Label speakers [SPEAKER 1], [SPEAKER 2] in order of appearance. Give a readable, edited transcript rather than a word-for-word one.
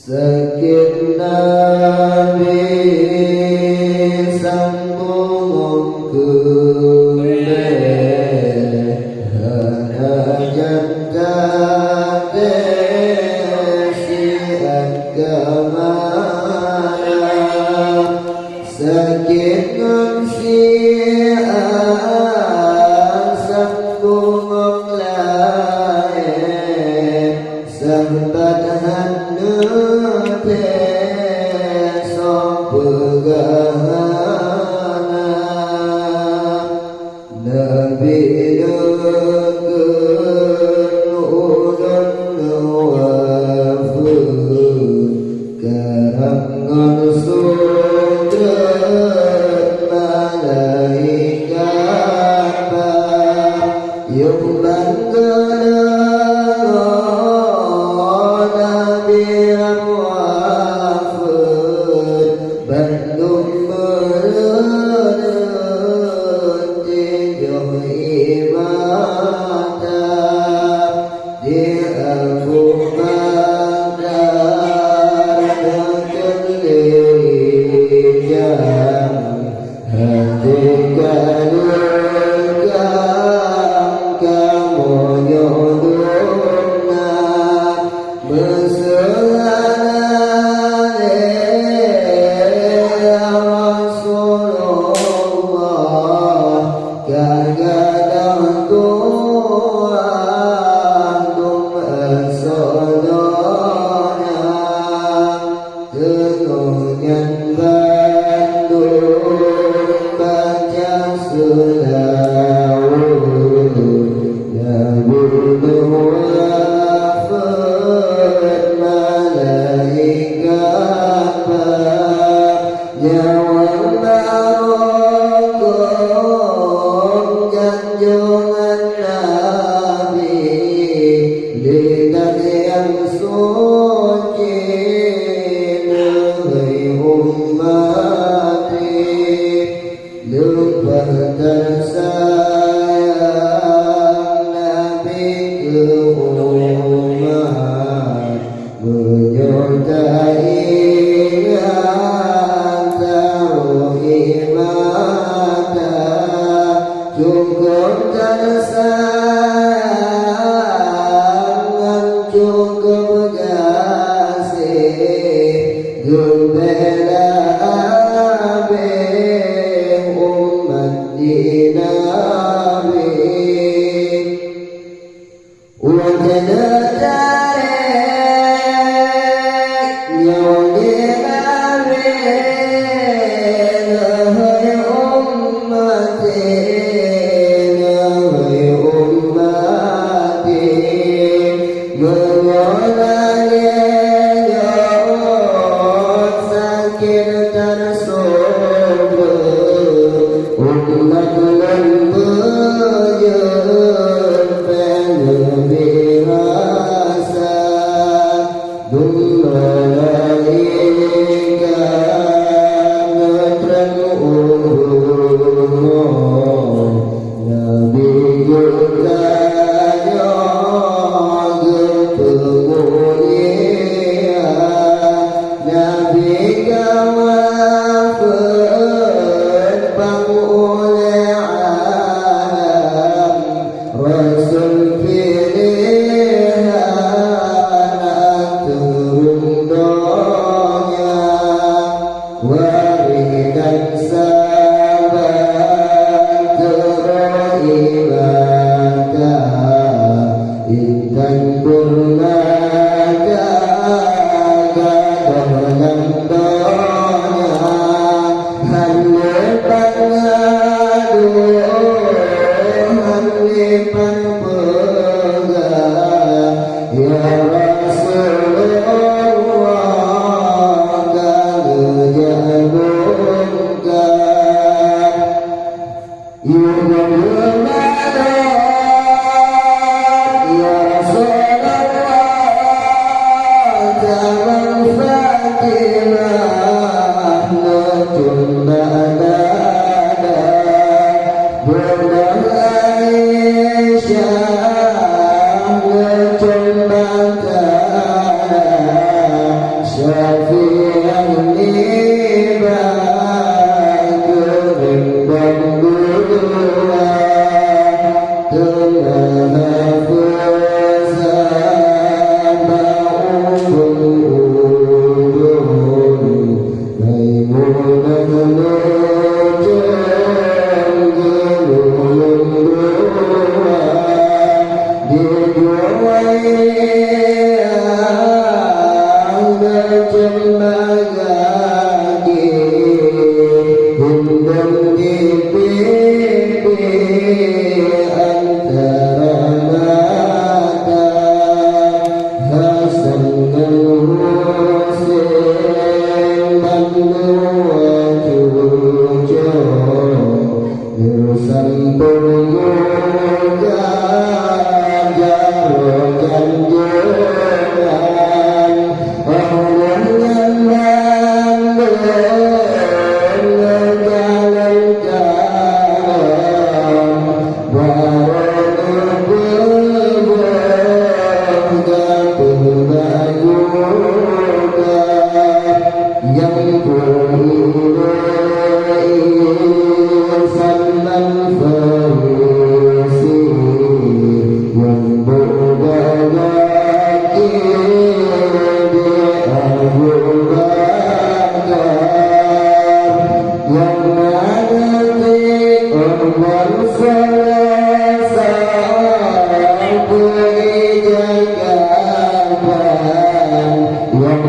[SPEAKER 1] Sakit Nabi sambung kembali hanya janda si agama sakit si sambung lain sambat hanu pegahana Nabi nudan nawafud karangan sudrat malaikat yung bangga Nabi wafud bandung merenung jauh ibadah di Abu Bakar terkeliling hati kalungkan kamu nyoduna syafi'an libat kerimbang dua tengah hafazan ba'udun udun maimunah lujung gelulung dua di dua yang bercembaga di hindung di pipi antara mata Hasan dan Husain dan dua cucu bersampur juga jauh janjuran orang yang jalan jalan baru berbuat juga yang berilai sandan farisi yang berbagi di Abu Bakar yang mengerti umur selesai berjagaban yang Yang